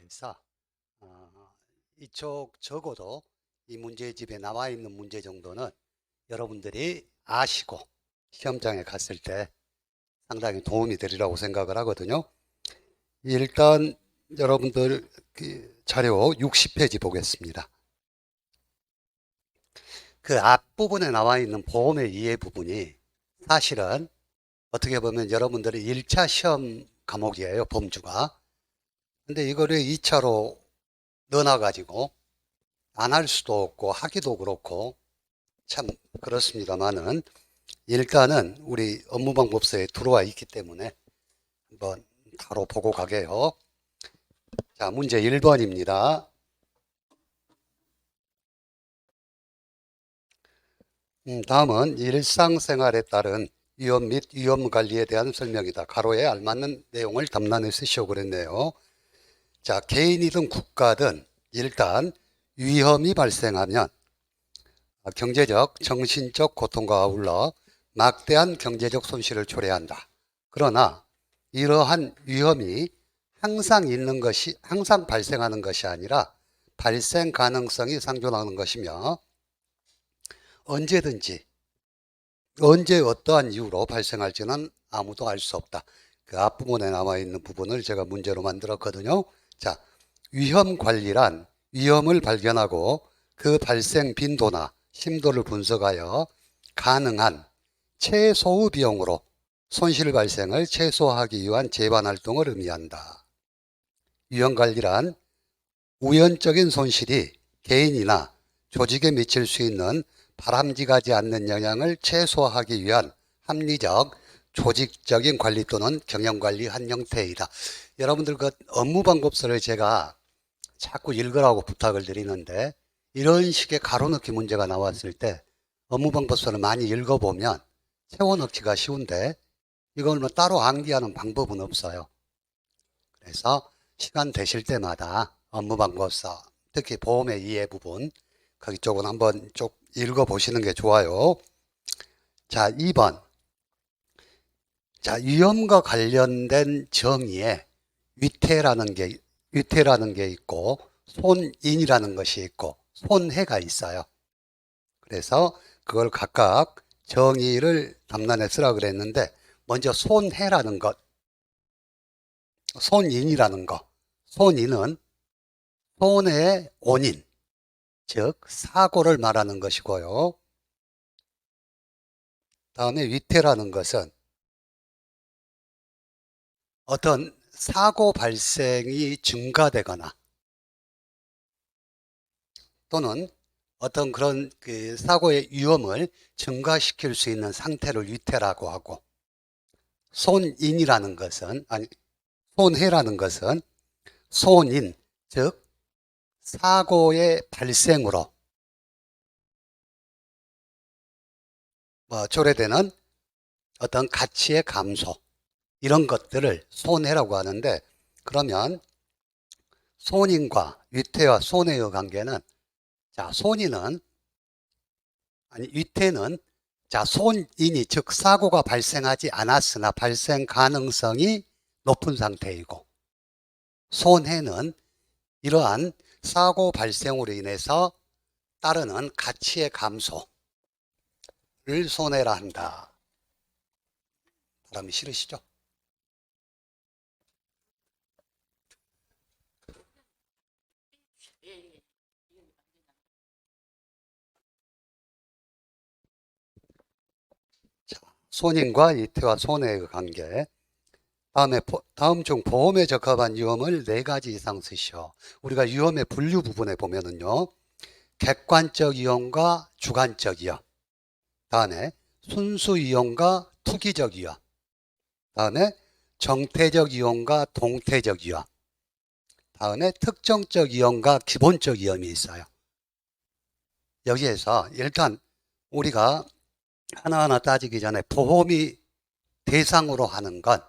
해서 이쪽 적어도 이 문제집에 나와 있는 문제 정도는 여러분들이 아시고 시험장에 갔을 때 상당히 도움이 되리라고 생각을 하거든요. 일단 여러분들 자료 60페이지 보겠습니다. 그 앞부분에 나와 있는 보험의 이해 부분이 사실은 어떻게 보면 여러분들의 1차 시험 과목이에요, 범주가. 근데 이거를 2차로 넣어놔가지고 안 할 수도 없고 하기도 그렇고 참 그렇습니다만은 일단은 우리 업무방법서에 들어와 있기 때문에 한번 바로 보고 가게요. 자, 문제 1번입니다. 다음은 일상생활에 따른 위험 및 위험관리에 대한 설명이다. 가로에 알맞는 내용을 담란히 쓰시오 그랬네요. 자, 개인이든 국가든 일단 위험이 발생하면 경제적, 정신적 고통과 아울러 막대한 경제적 손실을 초래한다. 그러나 이러한 위험이 항상 발생하는 것이 아니라 발생 가능성이 상존하는 것이며 언제든지 언제 어떠한 이유로 발생할지는 아무도 알 수 없다. 그 앞부분에 나와 있는 부분을 제가 문제로 만들었거든요. 자, 위험 관리란 위험을 발견하고 그 발생 빈도나 심도를 분석하여 가능한 최소의 비용으로 손실 발생을 최소화하기 위한 재반 활동을 의미한다. 위험 관리란 우연적인 손실이 개인이나 조직에 미칠 수 있는 바람직하지 않는 영향을 최소화하기 위한 합리적, 조직적인 관리 또는 경영관리 한 형태이다. 여러분들 그 업무방법서를 제가 자꾸 읽으라고 부탁을 드리는데 이런 식의 가로넣기 문제가 나왔을 때 업무방법서를 많이 읽어보면 세워넣기가 쉬운데 이걸 뭐 따로 암기하는 방법은 없어요. 그래서 시간 되실 때마다 업무방법서, 특히 보험의 이해 부분 거기 쪽은 한번 쭉 읽어보시는 게 좋아요. 자, 2번. 자, 위험과 관련된 정의에 위태라는 게 있고 손인이라는 것이 있고 손해가 있어요. 그래서 그걸 각각 정의를 담란에 쓰라 그랬는데 먼저 손해라는 것, 손인이라는 거. 손인은 손해의 원인, 즉 사고를 말하는 것이고요. 다음에 위태라는 것은 어떤 사고 발생이 증가되거나 또는 어떤 그런 그 사고의 위험을 증가시킬 수 있는 상태를 위태라고 하고 손인이라는 것은 손해라는 것은 손인 즉 사고의 발생으로 초래되는 어떤 가치의 감소 이런 것들을 손해라고 하는데 그러면 손인과 위태와 손해의 관계는 자 위태는 자 손인이 즉 사고가 발생하지 않았으나 발생 가능성이 높은 상태이고 손해는 이러한 사고 발생으로 인해서 따르는 가치의 감소를 손해라 한다. 바람이 싫으시죠? 자, 손인과 이태와 손해의 관계. 다음 중 보험에 적합한 위험을 4가지 이상 쓰시오. 우리가 위험의 분류 부분에 보면은요. 객관적 위험과 주관적 위험. 다음에 순수 위험과 투기적 위험. 다음에 정태적 위험과 동태적 위험. 다음에 특정적 위험과 기본적 위험이 있어요. 여기에서 일단 우리가 하나하나 따지기 전에 보험이 대상으로 하는 건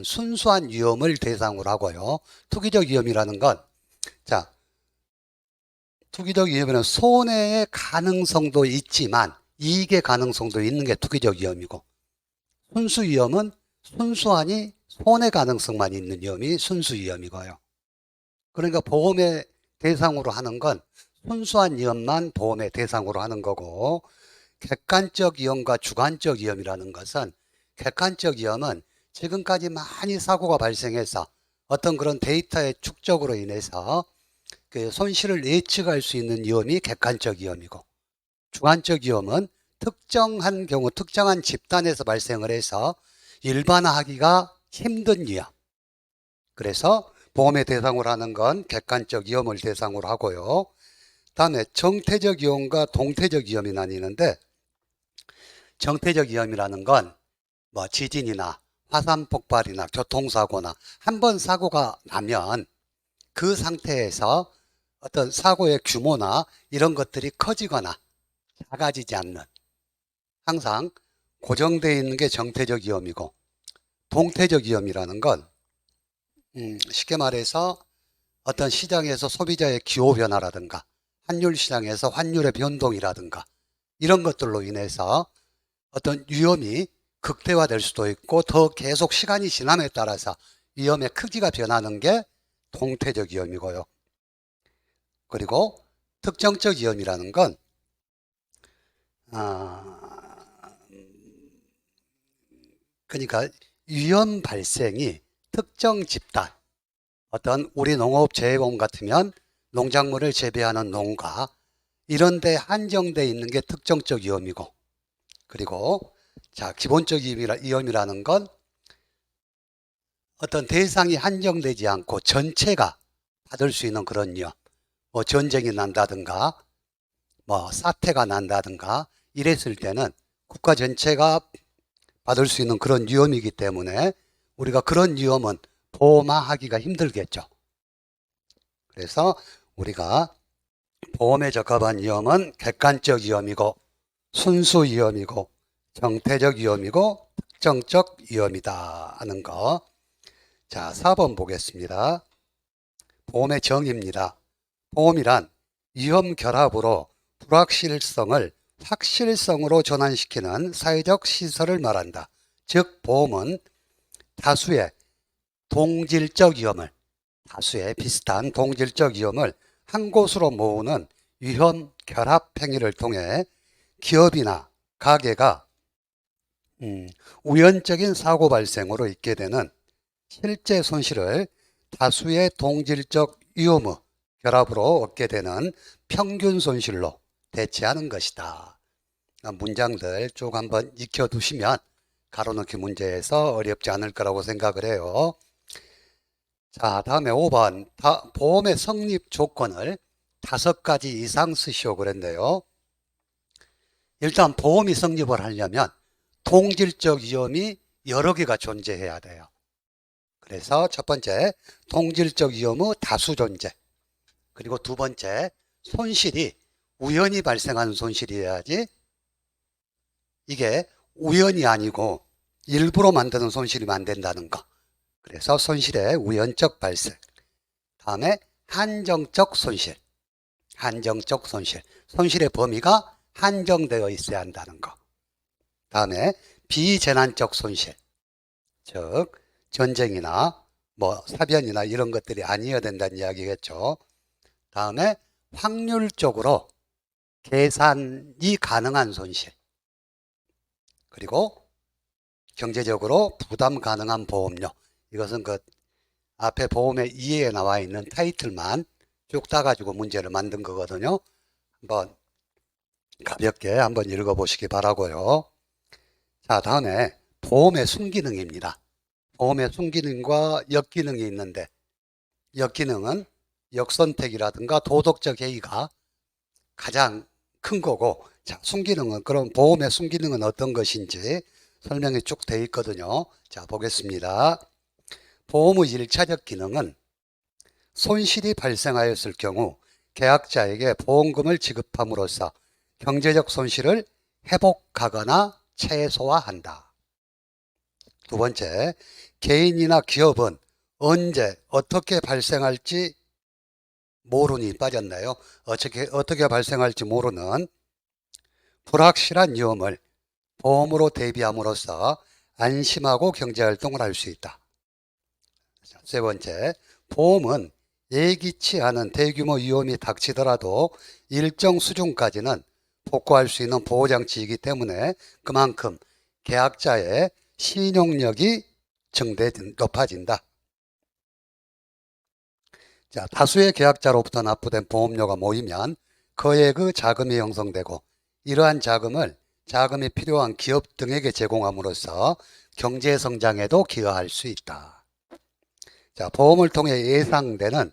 순수한 위험을 대상으로 하고요. 투기적 위험이라는 건 자, 투기적 위험에는 손해의 가능성도 있지만 이익의 가능성도 있는 게 투기적 위험이고 순수 위험은 순수하니 손해 가능성만 있는 위험이 순수 위험이고요. 그러니까 보험의 대상으로 하는 건 순수한 위험만 보험의 대상으로 하는 거고, 객관적 위험과 주관적 위험이라는 것은, 객관적 위험은 지금까지 많이 사고가 발생해서 어떤 그런 데이터의 축적으로 인해서 그 손실을 예측할 수 있는 위험이 객관적 위험이고, 주관적 위험은 특정한 경우 특정한 집단에서 발생을 해서 일반화하기가 힘든 위험. 그래서 보험의 대상으로 하는 건 객관적 위험을 대상으로 하고요. 다음에 정태적 위험과 동태적 위험이 나뉘는데, 정태적 위험이라는 건 뭐 지진이나 화산 폭발이나 교통사고나 한번 사고가 나면 그 상태에서 어떤 사고의 규모나 이런 것들이 커지거나 작아지지 않는, 항상 고정되어 있는 게 정태적 위험이고, 동태적 위험이라는 건 쉽게 말해서 어떤 시장에서 소비자의 기호 변화라든가 환율 시장에서 환율의 변동이라든가 이런 것들로 인해서 어떤 위험이 극대화될 수도 있고, 더 계속 시간이 지남에 따라서 위험의 크기가 변하는 게 동태적 위험이고요. 그리고 특정적 위험이라는 건 그러니까 위험 발생이 특정 집단, 어떤 우리 농업재해보험 같으면 농작물을 재배하는 농가 이런 데 한정되어 있는 게 특정적 위험이고, 그리고 자, 기본적 위험이라는 건 어떤 대상이 한정되지 않고 전체가 받을 수 있는 그런 위험, 뭐 전쟁이 난다든가 뭐 사태가 난다든가 이랬을 때는 국가 전체가 받을 수 있는 그런 위험이기 때문에 우리가 그런 위험은 보험화하기가 힘들겠죠. 그래서 우리가 보험에 적합한 위험은 객관적 위험이고 순수 위험이고 정태적 위험이고 특정적 위험이다 하는 거. 자, 4번 보겠습니다. 보험의 정의입니다. 보험이란 위험 결합으로 불확실성을 확실성으로 전환시키는 사회적 시설을 말한다. 즉 보험은 다수의 비슷한 동질적 위험을 한 곳으로 모으는 위험 결합 행위를 통해 기업이나 가게가 우연적인 사고 발생으로 있게 되는 실제 손실을 다수의 동질적 위험의 결합으로 얻게 되는 평균 손실로 대체하는 것이다. 문장들 쭉 한번 익혀두시면 가로넣기 문제에서 어렵지 않을 거라고 생각을 해요. 자, 다음에 5번 보험의 성립 조건을 5가지 이상 쓰시오 그랬네요. 일단 보험이 성립을 하려면 동질적 위험이 여러 개가 존재해야 돼요. 그래서 첫 번째, 동질적 위험의 다수 존재. 그리고 두 번째, 손실이 우연히 발생한 손실이어야지, 이게 우연이 아니고 일부러 만드는 손실이면 안 된다는 거. 그래서 손실의 우연적 발생. 다음에 한정적 손실. 손실의 범위가 한정되어 있어야 한다는 거. 다음에 비재난적 손실. 즉 전쟁이나 뭐 사변이나 이런 것들이 아니어야 된다는 이야기겠죠. 다음에 확률적으로 계산이 가능한 손실. 그리고 경제적으로 부담 가능한 보험료. 이것은 그 앞에 보험의 이해에 나와 있는 타이틀만 쭉 따가지고 문제를 만든 거거든요. 한번 가볍게 한번 읽어보시기 바라고요. 자, 다음에 보험의 순기능입니다. 보험의 순기능과 역기능이 있는데, 역기능은 역선택이라든가 도덕적 해이가 가장 큰 거고, 자, 순기능은, 그럼 보험의 순기능은 어떤 것인지 설명이 쭉 되어 있거든요. 자, 보겠습니다. 보험의 1차적 기능은 손실이 발생하였을 경우 계약자에게 보험금을 지급함으로써 경제적 손실을 회복하거나 최소화한다. 두 번째, 개인이나 기업은 언제 어떻게 발생할지 모르니 빠졌나요? 어떻게 발생할지 모르는 불확실한 위험을 보험으로 대비함으로써 안심하고 경제활동을 할 수 있다. 세 번째, 보험은 예기치 않은 대규모 위험이 닥치더라도 일정 수준까지는 복구할 수 있는 보호장치이기 때문에 그만큼 계약자의 신용력이 높아진다. 자, 다수의 계약자로부터 납부된 보험료가 모이면 거액의 자금이 형성되고 이러한 자금이 필요한 기업 등에게 제공함으로써 경제 성장에도 기여할 수 있다. 자, 보험을 통해 예상되는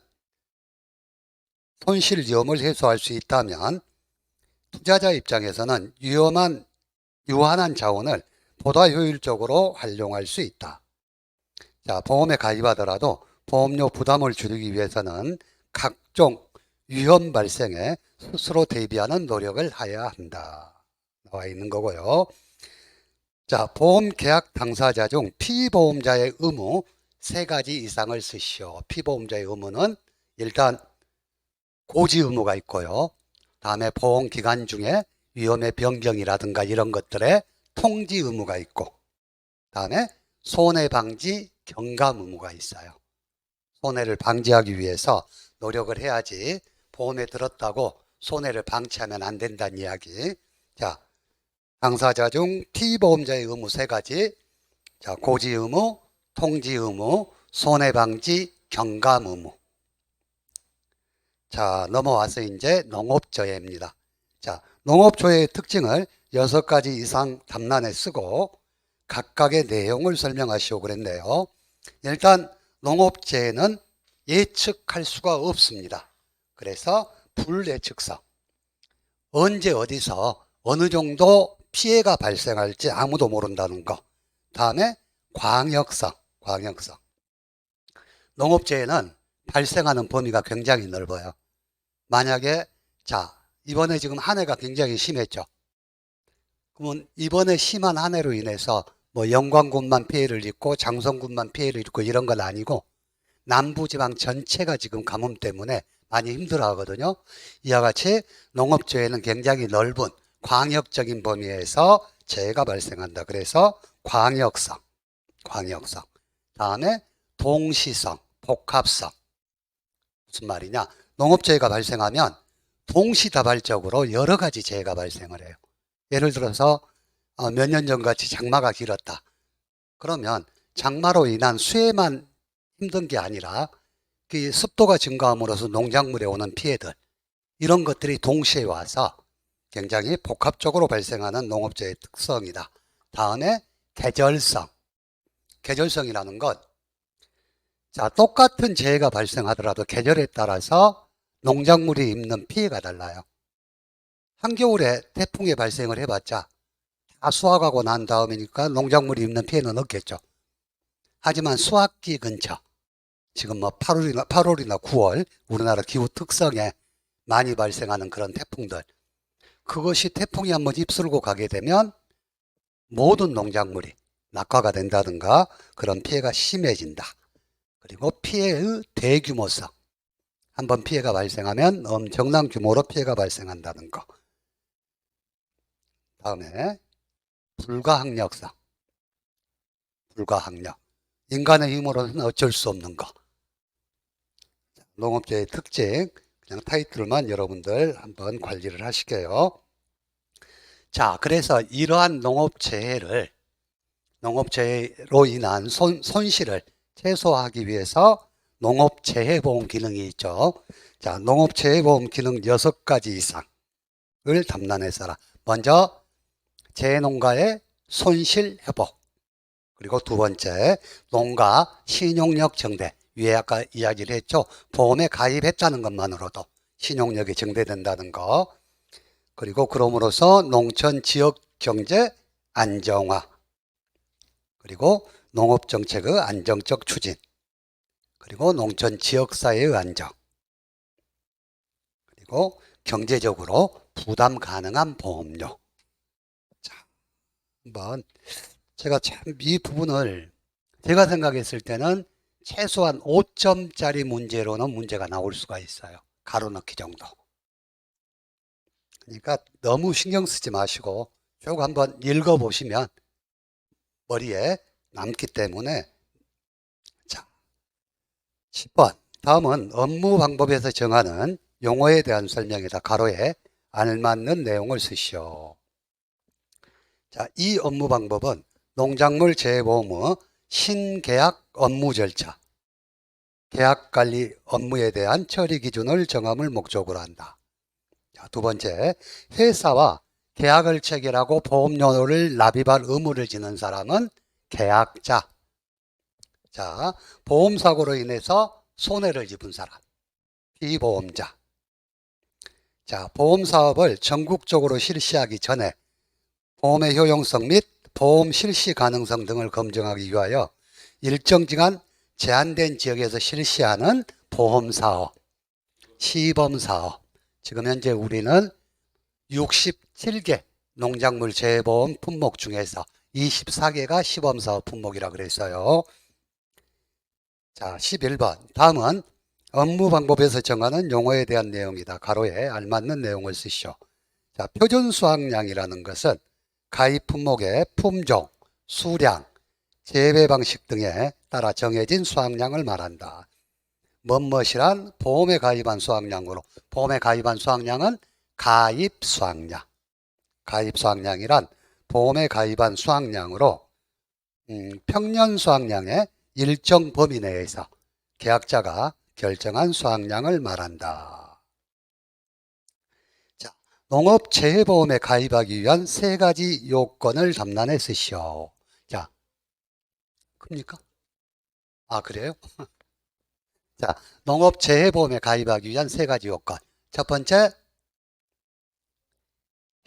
손실 위험을 해소할 수 있다면 투자자 입장에서는 유한한 자원을 보다 효율적으로 활용할 수 있다. 자, 보험에 가입하더라도 보험료 부담을 줄이기 위해서는 각종 위험 발생에 스스로 대비하는 노력을 해야 한다. 나와 있는 거고요. 자, 보험 계약 당사자 중 피보험자의 의무 3가지 이상을 쓰시오. 피보험자의 의무는 일단 고지 의무가 있고요. 다음에 보험 기간 중에 위험의 변경이라든가 이런 것들의 통지 의무가 있고, 다음에 손해방지 경감 의무가 있어요. 손해를 방지하기 위해서 노력을 해야지 보험에 들었다고 손해를 방치하면 안 된다는 이야기. 자, 당사자 중 피보험자의 의무 3가지. 자, 고지 의무, 통지 의무, 손해방지 경감 의무. 자, 넘어와서 이제 농업조회입니다. 자, 농업조회의 특징을 6가지 이상 답란에 쓰고 각각의 내용을 설명하시오 그랬네요. 일단 농업재해는 예측할 수가 없습니다. 그래서 불예측성. 언제 어디서 어느 정도 피해가 발생할지 아무도 모른다는 거. 다음에 광역성. 농업재해는 발생하는 범위가 굉장히 넓어요. 만약에 자, 이번에 지금 한 해가 굉장히 심했죠. 그러면 이번에 심한 한 해로 인해서 뭐 영광군만 피해를 입고 장성군만 피해를 입고 이런 건 아니고 남부지방 전체가 지금 가뭄 때문에 많이 힘들어하거든요. 이와 같이 농업재해는 굉장히 넓은 광역적인 범위에서 재해가 발생한다. 그래서 광역성. 다음에 동시성, 복합성. 무슨 말이냐? 농업재해가 발생하면 동시다발적으로 여러 가지 재해가 발생을 해요. 예를 들어서 몇 년 전 같이 장마가 길었다. 그러면 장마로 인한 수해만 힘든 게 아니라 그 습도가 증가함으로써 농작물에 오는 피해들, 이런 것들이 동시에 와서 굉장히 복합적으로 발생하는 농업재해의 특성이다. 다음에 계절성이라는 것. 자, 똑같은 재해가 발생하더라도 계절에 따라서 농작물이 입는 피해가 달라요. 한겨울에 태풍이 발생을 해봤자 다 수확하고 난 다음이니까 농작물이 입는 피해는 없겠죠. 하지만 수확기 근처, 지금 뭐 8월이나 9월 우리나라 기후 특성에 많이 발생하는 그런 태풍들, 그것이 태풍이 한번 휩쓸고 가게 되면 모든 농작물이 낙화가 된다든가 그런 피해가 심해진다. 그리고 피해의 대규모성, 한번 피해가 발생하면 엄청난 규모로 피해가 발생한다는 거. 다음에 불가항력성. 인간의 힘으로는 어쩔 수 없는 거. 농업재해의 특징, 그냥 타이틀만 여러분들 한번 관리를 하시게요. 자, 그래서 이러한 농업재해로 인한 손실을 최소화하기 위해서 농업재해보험 기능이 있죠. 자, 농업재해보험 기능 6가지 이상을 담란해서라. 먼저 재농가의 손실회복, 그리고 두 번째 농가 신용력 증대. 위에 아까 이야기를 했죠. 보험에 가입했다는 것만으로도 신용력이 증대된다는 거. 그리고 그럼으로써 농촌 지역 경제 안정화, 그리고 농업정책의 안정적 추진, 그리고 농촌 지역사회의 안정, 그리고 경제적으로 부담 가능한 보험료. 자, 한번 제가 참 이 부분을 제가 생각했을 때는 최소한 5점짜리 문제로는 문제가 나올 수가 있어요. 가로넣기 정도. 그러니까 너무 신경 쓰지 마시고 쭉 한번 읽어보시면 머리에 남기 때문에. 자, 10번 다음은 업무 방법에서 정하는 용어에 대한 설명이다. 가로에 알맞는 내용을 쓰시오. 자, 이 업무 방법은 농작물 재보험의 신계약 업무 절차, 계약관리 업무에 대한 처리 기준을 정함을 목적으로 한다. 자, 두 번째, 회사와 계약을 체결하고 보험료를 납입할 의무를 지는 사람은 계약자. 자, 보험사고로 인해서 손해를 입은 사람, 피보험자. 자, 보험사업을 전국적으로 실시하기 전에 보험의 효용성 및 보험 실시 가능성 등을 검증하기 위하여 일정 기간 제한된 지역에서 실시하는 보험사업, 시범사업. 지금 현재 우리는 67개 농작물 재보험 품목 중에서 24개가 시범사업 품목이라 그랬어요. 자, 11번. 다음은 업무 방법에서 정하는 용어에 대한 내용이다. 가로에 알맞는 내용을 쓰시오. 자, 표준 수확량이라는 것은 가입 품목의 품종, 수량, 재배 방식 등에 따라 정해진 수확량을 말한다. 뭐뭇이란 보험에 가입한 수확량으로, 보험에 가입한 수확량은 가입 수확량. 가입 수확량이란 보험에 가입한 수확량으로 평년 수확량의 일정 범위 내에서 계약자가 결정한 수확량을 말한다. 자, 농업재해보험에 가입하기 위한 세 가지 요건을 담란해 쓰시오. 자, 큽니까? 아, 그래요? 자, 농업재해보험에 가입하기 위한 세 가지 요건. 첫 번째,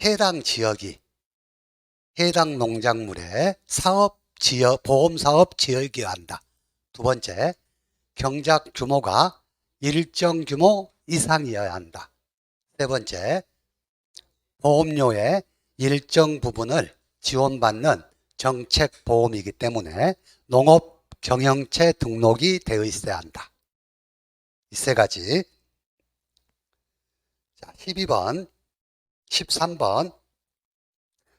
해당 지역이 해당 농작물의 보험사업 지역이어야 한다. 두 번째, 경작 규모가 일정 규모 이상이어야 한다. 세 번째, 보험료의 일정 부분을 지원받는 정책보험이기 때문에 농업경영체 등록이 되어 있어야 한다. 이 세 가지. 자, 12번, 13번.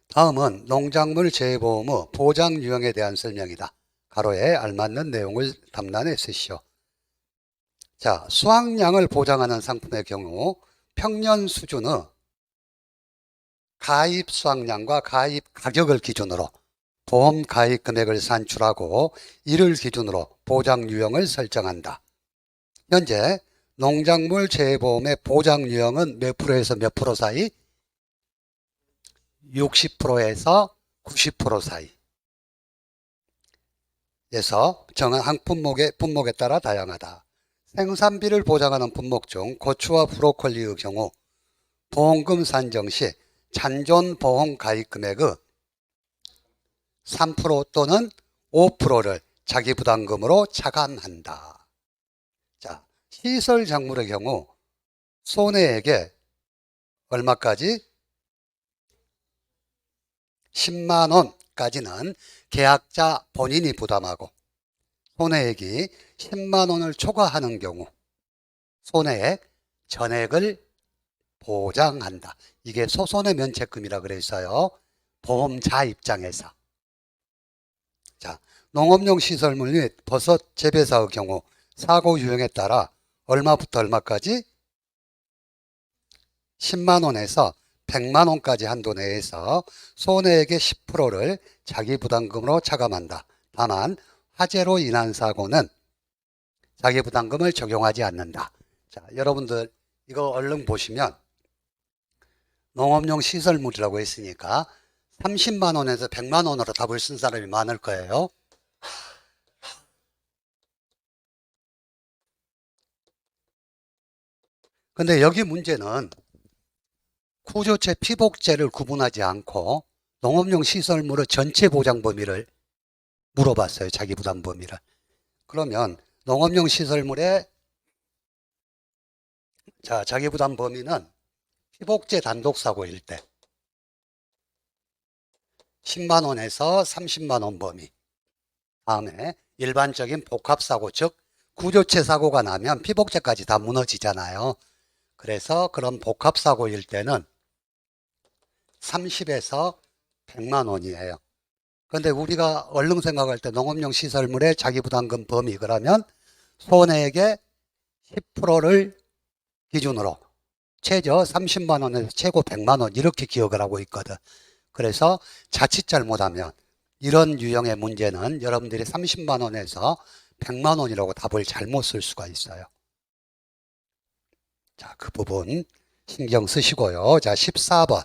다음은 농작물 재보험의 보장 유형에 대한 설명이다. 가로에 알맞는 내용을 담란해 쓰시오. 자, 수확량을 보장하는 상품의 경우 평년 수준의 가입 수확량과 가입 가격을 기준으로 보험 가입 금액을 산출하고 이를 기준으로 보장 유형을 설정한다. 현재 농작물 재보험의 보장 유형은 몇 프로에서 몇 프로 사이? 60%에서 90% 사이에서 정한 한 품목에 따라 다양하다. 생산비를 보장하는 품목 중 고추와 브로콜리의 경우 보험금 산정 시 잔존보험 가입 금액의 3% 또는 5%를 자기부담금으로 차감한다. 자, 시설 작물의 경우 손해액의 얼마까지? 10만 원까지는 계약자 본인이 부담하고 손해액이 10만 원을 초과하는 경우 손해액 전액을 보장한다. 이게 소손해 면책금이라 그랬어요. 보험자 입장에서. 자, 농업용 시설물 및 버섯 재배사의 경우 사고 유형에 따라 얼마부터 얼마까지? 10만 원에서 100만 원까지 한도 내에서 손해액의 10%를 자기 부담금으로 차감한다. 다만 화재로 인한 사고는 자기 부담금을 적용하지 않는다. 자, 여러분들 이거 얼른 보시면 농업용 시설물이라고 했으니까 30만 원에서 100만 원으로 답을 쓴 사람이 많을 거예요. 근데 여기 문제는 구조체, 피복제를 구분하지 않고 농업용 시설물의 전체 보장 범위를 물어봤어요. 자기 부담 범위를. 그러면 농업용 시설물의 자기 부담 범위는 피복제 단독 사고일 때 10만 원에서 30만 원 범위. 다음에 일반적인 복합사고, 즉 구조체 사고가 나면 피복제까지 다 무너지잖아요. 그래서 그런 복합사고일 때는 30에서 100만 원이에요. 그런데 우리가 얼른 생각할 때 농업용 시설물의 자기부담금 범위 그러면 손해액의 10%를 기준으로 최저 30만 원에서 최고 100만 원 이렇게 기억을 하고 있거든. 그래서 자칫 잘못하면 이런 유형의 문제는 여러분들이 30만 원에서 100만 원이라고 답을 잘못 쓸 수가 있어요. 자, 그 부분 신경 쓰시고요. 자, 14번.